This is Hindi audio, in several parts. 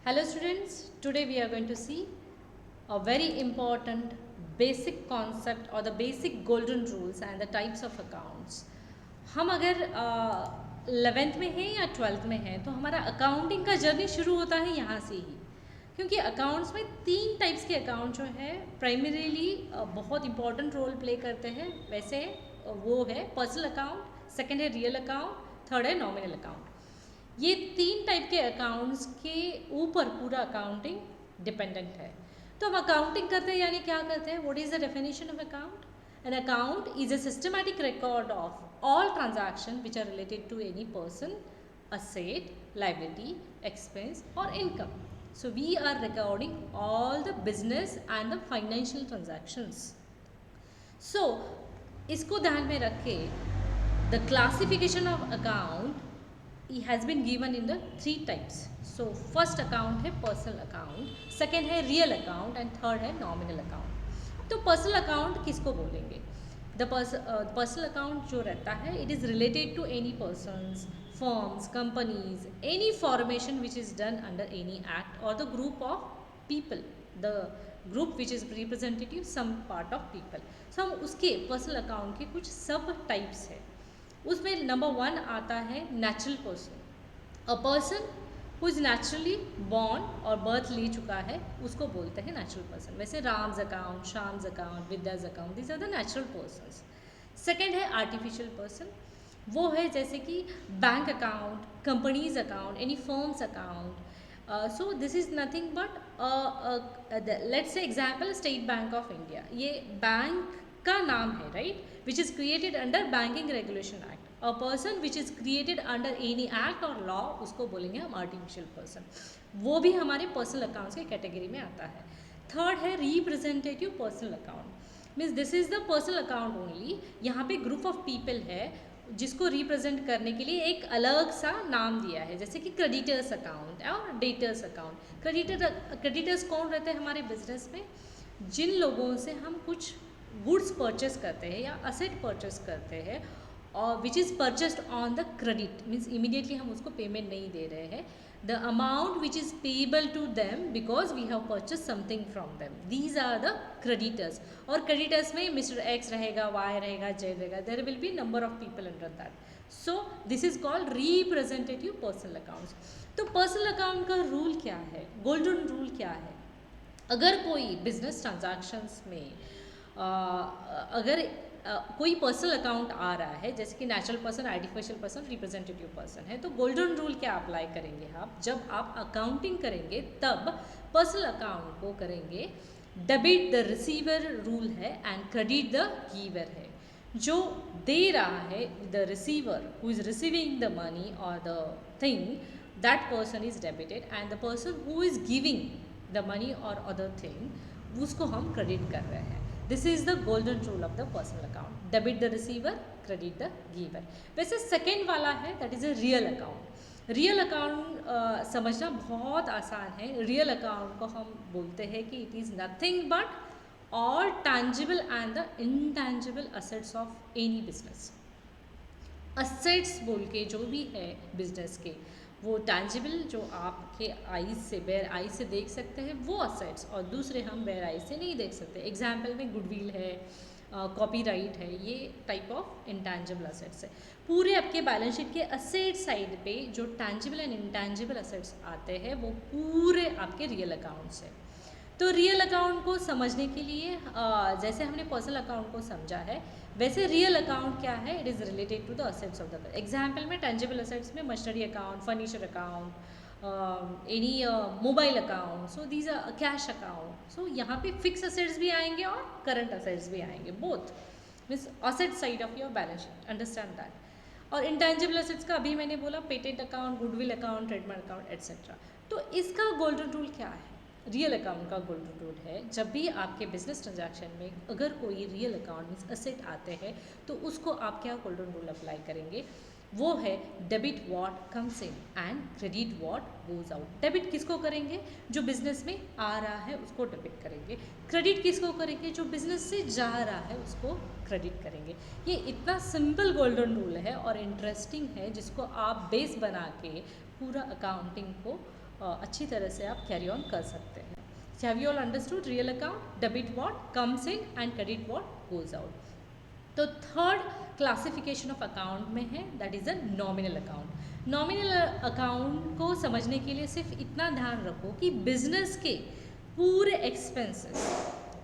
Hello students, today we are going to see a very important basic concept or the basic golden rules and the types of accounts. हम अगर 11th में हैं या 12th में हैं तो हमारा अकाउंटिंग का जर्नी शुरू होता है यहाँ से ही, क्योंकि अकाउंट्स में 3 टाइप्स के अकाउंट जो है प्राइमरीली बहुत इंपॉर्टेंट रोल प्ले करते हैं। वैसे वो है पर्सनल अकाउंट, सेकेंड है रियल अकाउंट, थर्ड है नॉमिनल अकाउंट। ये 3 टाइप के अकाउंट्स के ऊपर पूरा अकाउंटिंग डिपेंडेंट है। तो हम अकाउंटिंग करते हैं यानी क्या करते हैं? What is the definition of account? An account is a systematic record of all transaction which are related to any person, asset, liability, expense or income. So we are recording all the business and the financial transactions. So इसको ध्यान में रख के the classification of account it has been given in the 3 types. So first account है personal account, second है real account and third है nominal account. तो personal account किसको बोलेंगे? The personal account जो रहता है it is related to any persons, firms, companies, any formation which is done under any act or the group of people, the group which is representative some part of people. So हम उसके personal account के कुछ सब types है। उसमें नंबर 1 आता है natural person, a person who is naturally born और बर्थ ले चुका है उसको बोलते हैं नेचुरल पर्सन। वैसे Ram's account, Shyam's account, Vidya's account, this are the natural persons. Second है आर्टिफिशियल पर्सन, वो है जैसे कि bank account, company's account, any firm's account. So this is nothing but let's say example state bank of India, ये बैंक का नाम है, right, which is created under banking regulation act. A person which is created under any act or law उसको बोलेंगे हम artificial person। वो भी हमारे पर्सनल अकाउंट्स के कैटेगरी में आता है। थर्ड है representative personal account, means this is the personal account only. यहाँ पे ग्रुप ऑफ पीपल है जिसको रिप्रेजेंट करने के लिए एक अलग सा नाम दिया है, जैसे कि क्रेडिटर्स अकाउंट और डेटर्स अकाउंट। क्रेडिटर्स कौन रहते हैं हमारे बिजनेस में? जिन लोगों से हम कुछ गुड्स परचेस करते हैं या असेट परचेस करते हैं और which is purchased on the credit, means immediately हम उसको पेमेंट नहीं दे रहे हैं, the amount which is payable to them because we have purchase something from them, these are the creditors. और क्रेडिटर्स में मिस्टर एक्स रहेगा, वाई रहेगा, जेड रहेगा, there will be number of people under that. So this is called representative personal accounts. तो पर्सनल अकाउंट का रूल क्या है, गोल्डन रूल क्या है? अगर कोई बिजनेस ट्रांजैक्शंस में अगर कोई पर्सनल अकाउंट आ रहा है, जैसे कि natural person, artificial person, representative person है, तो गोल्डन रूल क्या अप्लाई करेंगे आप? जब आप अकाउंटिंग करेंगे तब पर्सनल अकाउंट को करेंगे डेबिट द रिसीवर रूल है एंड क्रेडिट द गिवर है। जो दे रहा है, the receiver who is receiving the money और the thing, that person is debited and the person who is giving the money और अदर थिंग उसको हम क्रेडिट कर रहे हैं। This is the golden rule of the personal account, debit the receiver, credit the giver. वैसे सेकेंड वाला है that is a real account. Real account समझना बहुत आसान है। रियल अकाउंट को हम बोलते हैं कि it is nothing but all tangible and the intangible assets of any business. Assets बोल के जो भी है बिजनेस के, वो टैंजिबल जो आपके आईज से, बेयर आईज से देख सकते हैं वो असेट्स, और दूसरे हम बेयर आईज से नहीं देख सकते। एग्जाम्पल में गुडविल है, कॉपीराइट है, ये टाइप ऑफ इंटैंजिबल असेट्स है। पूरे आपके बैलेंस शीट के असेट साइड पे जो टैंजिबल एंड इंटैंजिबल असेट्स आते हैं वो पूरे आपके रियल अकाउंट्स है। तो रियल अकाउंट को समझने के लिए जैसे हमने पर्सनल अकाउंट को समझा है, वैसे रियल अकाउंट क्या है? It is related to the assets of the example में टेंजिबल असेट्स में machinery account, furniture account, any mobile account, so these are cash account. So यहाँ पे फिक्स असेट्स भी आएंगे और करंट असेट्स भी आएंगे, both means asset side of your balance sheet, understand that. और इंटेंजिबल असेट्स का अभी मैंने बोला patent account, goodwill account, trademark account etcetera. तो इसका गोल्डन रूल क्या है? रियल अकाउंट का गोल्डन रूल है, जब भी आपके बिजनेस ट्रांजैक्शन में अगर कोई रियल अकाउंट मीन्स असेट आते हैं तो उसको आप क्या गोल्डन रूल अप्लाई करेंगे? वो है debit what comes in and credit what goes out. Debit किसको करेंगे? जो बिजनेस में आ रहा है उसको डेबिट करेंगे। क्रेडिट किसको करेंगे? जो बिजनेस से जा रहा है उसको क्रेडिट करेंगे। ये इतना सिंपल गोल्डन रूल है और इंटरेस्टिंग है, जिसको आप बेस बना के पूरा अकाउंटिंग को अच्छी तरह से आप कैरी ऑन कर सकते हैं। Have you all understood real account, debit what comes in and credit what goes out. तो थर्ड क्लासिफिकेशन ऑफ अकाउंट में है that is a nominal account. Nominal account को समझने के लिए सिर्फ इतना ध्यान रखो कि बिजनेस के पूरे expenses,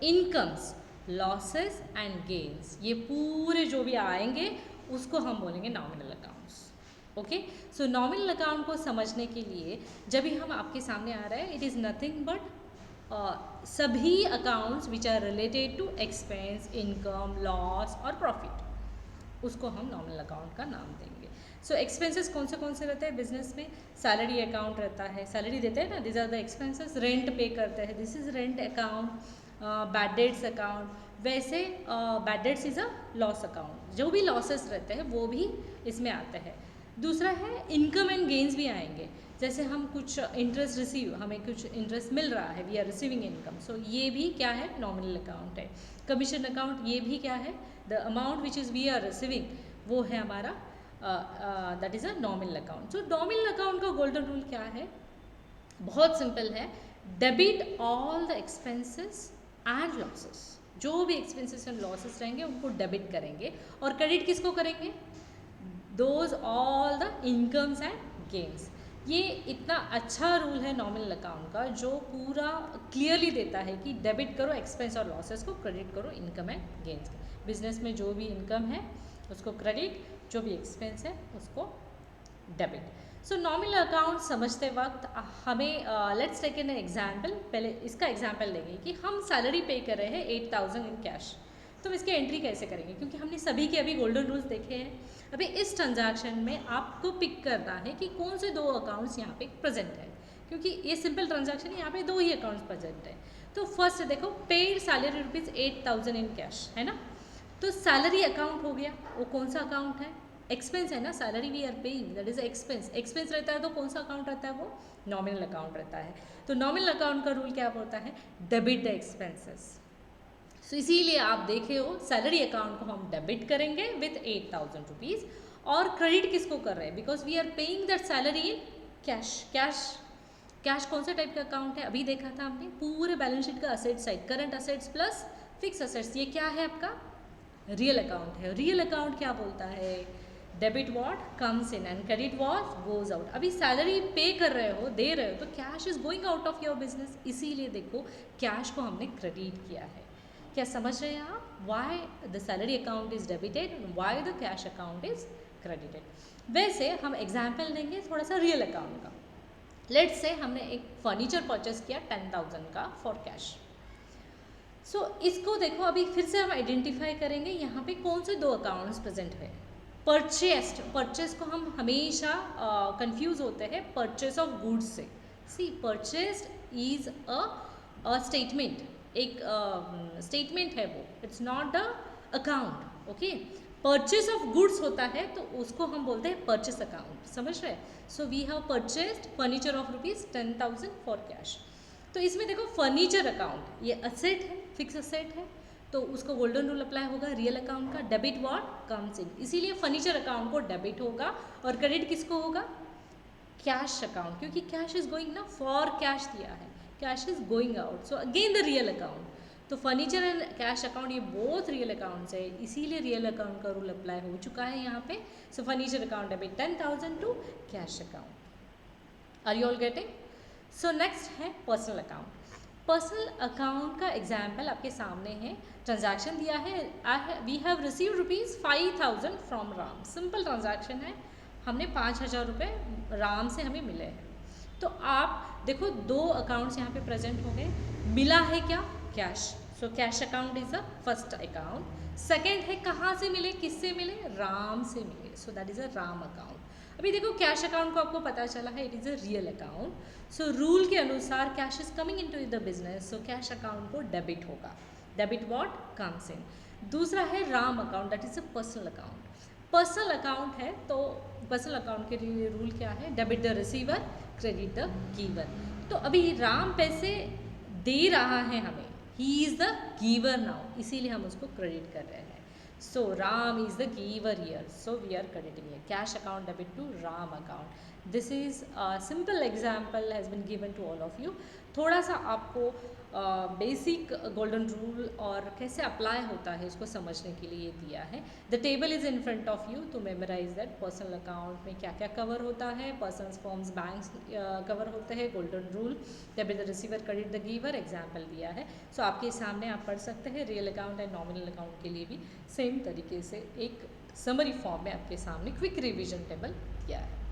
incomes, losses and gains, ये पूरे जो भी आएंगे उसको हम बोलेंगे नॉमिनल अकाउंट्स। ओके, सो नॉमिनल अकाउंट को समझने के लिए जब भी हम आपके सामने आ रहा है, इट इज़ नथिंग बट सभी accounts which are related to expense, income, loss और प्रॉफिट, उसको हम नॉमिनल अकाउंट का नाम देंगे। सो एक्सपेंसेस कौन से रहते हैं बिजनेस में? सैलरी अकाउंट रहता है, सैलरी देते हैं ना, this are the expenses. Rent pay करते हैं, this is rent account. Bad debts account, वैसे bad debts is a loss account, जो भी लॉसेस रहते हैं वो भी इसमें आते हैं। दूसरा है इनकम एंड गेन्स भी आएंगे, जैसे हम कुछ इंटरेस्ट रिसीव, हमें कुछ इंटरेस्ट मिल रहा है, we are receiving income, so ये भी क्या है? नॉमिनल अकाउंट है। कमीशन अकाउंट, ये भी क्या है? The amount which is we are receiving, वो है हमारा that is a nominal account. So nominal account का गोल्डन रूल क्या है? बहुत सिंपल है, debit all the expenses and losses, जो भी एक्सपेंसेस एंड लॉसेस रहेंगे उनको डेबिट करेंगे, और क्रेडिट किसको करेंगे? Those all the incomes and gains. ये इतना अच्छा रूल है नॉमिनल अकाउंट का, जो पूरा क्लियरली देता है कि डेबिट करो एक्सपेंस और लॉसेस को, क्रेडिट करो इनकम एंड गेन्स। बिजनेस में जो भी इनकम है उसको क्रेडिट, जो भी एक्सपेंस है उसको डेबिट। सो नॉमिनल अकाउंट समझते वक्त हमें लेट्स टेक एन एग्जाम्पल। पहले इसका एग्जाम्पल लेंगे कि हम सैलरी पे कर रहे हैं 8,000 इन कैश, तो हम इसकी एंट्री कैसे करेंगे? क्योंकि हमने सभी के अभी गोल्डन रूल्स देखे हैं। अभी इस ट्रांजैक्शन में आपको पिक करना है कि कौन से दो अकाउंट्स यहाँ पे प्रेजेंट है, क्योंकि ये सिंपल ट्रांजैक्शन है, यहाँ पे दो ही अकाउंट्स प्रेजेंट है। तो फर्स्ट देखो, paid salary rupees 8,000 in cash है ना, तो सैलरी अकाउंट हो गया। वो कौन सा अकाउंट है? एक्सपेंस है ना, salary we are paying, that is expense. Expense रहता है तो कौन सा अकाउंट रहता है? वो नॉमिनल अकाउंट रहता है। तो नॉमिनल अकाउंट का रूल क्या होता है? Debit the expenses. सो इसीलिए आप देखे हो सैलरी अकाउंट को हम डेबिट करेंगे विथ 8,000 रुपीज़, और क्रेडिट किसको कर रहे हैं? Because we are paying that salary in cash. Cash कौन से टाइप का अकाउंट है? अभी देखा था हमने पूरे बैलेंस शीट का asset side, current assets plus fix assets. ये क्या है आपका? रियल अकाउंट है। रियल अकाउंट क्या बोलता है? Debit what comes in and credit what goes out. अभी सैलरी पे कर रहे हो, दे रहे हो, तो cash is going out of your business, इसीलिए देखो कैश को हमने क्रेडिट किया है। क्या समझ रहे हैं आप? Why the salary account is debited, why the cash account is credited. वैसे हम एग्जाम्पल देंगे थोड़ा सा रियल अकाउंट का। लेट्स से हमने एक फर्नीचर परचेस किया 10,000 का फॉर कैश। सो इसको देखो, अभी फिर से हम आइडेंटिफाई करेंगे यहाँ पे कौन से दो अकाउंट्स प्रेजेंट है। परचेस को हम हमेशा कंफ्यूज होते हैं परचेस ऑफ गुड्स से। सी, परचेस्ड इज अ स्टेटमेंट, एक स्टेटमेंट है वो, it's not the account. Okay, purchase of goods होता है तो उसको हम बोलते हैं परचेस अकाउंट, समझ रहे? So we have purchased furniture of rupees 10,000 for cash. तो इसमें देखो फर्नीचर अकाउंट ये असेट है, फिक्स असेट है, तो उसको गोल्डन रूल अप्लाई होगा रियल अकाउंट का, डेबिट व्हाट कम्स इन, इसीलिए फर्नीचर अकाउंट को डेबिट होगा, और क्रेडिट किसको होगा? कैश अकाउंट, क्योंकि कैश इज गोइंग ना, फॉर कैश दिया है, cash is going out, so again the real account. तो फर्नीचर एंड कैश अकाउंट ये बोथ रियल अकाउंट्स है, इसीलिए रियल अकाउंट का रूल अप्लाई हो चुका है यहाँ पे। So furniture account debit 10,000 to cash account. Are you all getting? So next है पर्सनल अकाउंट। पर्सनल अकाउंट का एग्जाम्पल आपके सामने है, ट्रांजैक्शन दिया है, we have receive rupees 5,000 from Ram. Simple transaction है, हमने 5,000 रुपये राम से हमें मिले हैं। तो आप देखो दो अकाउंट्स यहाँ पे प्रेजेंट हो गए, मिला है क्या? Cash. So cash account is the first account. Second है कहाँ से मिले, किससे मिले? राम से मिले, so that is a Ram account. अभी देखो कैश अकाउंट को आपको पता चला है it is a real account. So rule के अनुसार cash is coming into the business, so cash account को डेबिट होगा, डेबिट व्हाट कम्स इन। दूसरा है Ram account, that is a personal account. Personal account है तो पर्सनल अकाउंट के लिए रूल क्या है? Debit the receiver, credit the giver. तो अभी राम पैसे दे रहा है हमें, he is the giver now, इसीलिए हम उसको क्रेडिट कर रहे हैं। So Ram is the giver here, so we are crediting here, cash account debit to Ram account. This is simple example has been given to all of you. थोड़ा सा आपको बेसिक गोल्डन रूल और कैसे अप्लाई होता है इसको समझने के लिए दिया है। The table is in front of you to memorise that personal account में क्या क्या कवर होता है, पर्सनस फॉर्म्स बैंक्स कवर होते हैं, golden rule, debit the receiver credit the giver, example दिया है। सो आपके सामने आप पढ़ सकते हैं। Real account and nominal account के लिए भी सेम तरीके से एक समरी फॉर्म में आपके सामने क्विक रिविजन टेबल दिया है।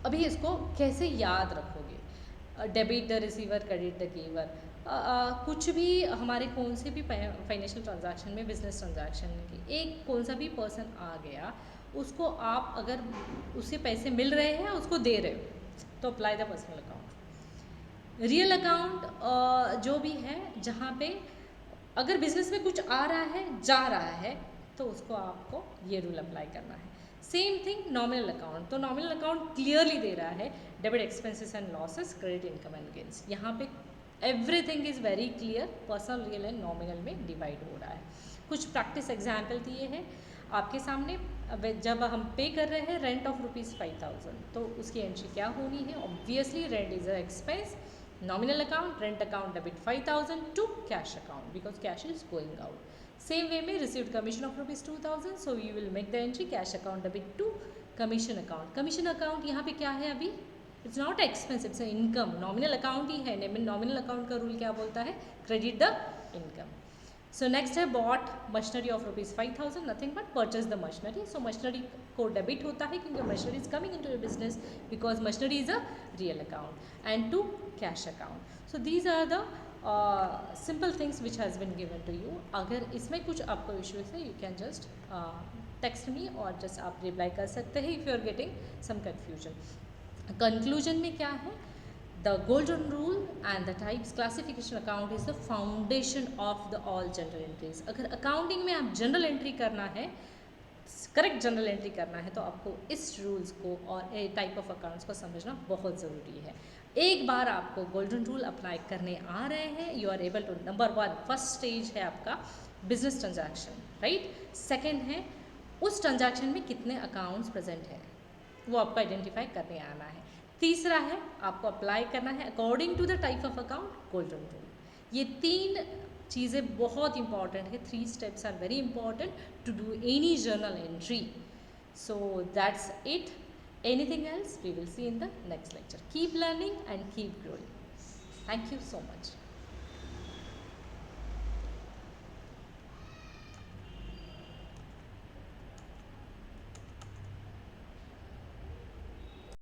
अभी इसको कैसे याद रखोगे? Debit the receiver credit the giver, कुछ भी हमारे कौन से भी फाइनेंशियल ट्रांजैक्शन में, बिजनेस ट्रांजैक्शन के एक कौन सा भी पर्सन आ गया, उसको आप अगर उससे पैसे मिल रहे हैं उसको दे रहे हो तो apply the personal account. Real account जो भी है जहाँ पे अगर बिजनेस में कुछ आ रहा है जा रहा है तो उसको आपको ये रूल अप्लाई करना है। सेम थिंग नॉमिनल अकाउंट, तो नॉमिनल अकाउंट क्लियरली दे रहा है debit expenses and losses, credit income and gains. यहाँ पे everything is very clear, personal, real and nominal में डिवाइड हो रहा है। कुछ प्रैक्टिस एग्जाम्पल दिए हैं आपके सामने। जब हम पे कर रहे हैं रेंट ऑफ ₹5,000 तो उसकी एंट्री क्या होनी है? Obviously rent is a expense, nominal account, rent account debit 5,000 to cash account because cash is going out. Same way में received commission of ₹2,000, so you will make the entry cash account debit to commission account. Commission account यहाँ पे क्या है अभी? It's not expense, it's an income. Nominal account ही है, nominal account का rule क्या बोलता है? Credit the income. So next है bought machinery of ₹5,000, nothing but purchase the machinery. So machinery को debit होता है क्योंकि machinery is coming into your business because machinery is a real account, and to cash account. So these are the simple things which has been given to you. अगर इसमें कुछ आपको issues है you can just text me और just आप reply कर सकते हैं if you are getting some confusion. Conclusion में क्या है? The golden rule and the types classification account is the foundation of the all general entries. अगर अकाउंटिंग में आप जनरल एंट्री करना है, करेक्ट जनरल एंट्री करना है, तो आपको इस रूल्स को और ए टाइप ऑफ अकाउंट्स को समझना बहुत ज़रूरी है। एक बार आपको गोल्डन रूल अप्लाई करने आ रहे हैं, you are able to, number 1 first stage है आपका बिजनेस ट्रांजैक्शन, राइट। सेकेंड है उस ट्रांजैक्शन में कितने अकाउंट्स प्रेजेंट हैं वो आपको आइडेंटिफाई करने आना है। तीसरा है आपको अप्लाई करना है according to the type of account golden rule. ये 3 चीज़ें बहुत इंपॉर्टेंट है, 3 steps are very important to do any journal entry. So that's it, anything else we will see in the next lecture. Keep learning and keep growing. Thank you so much.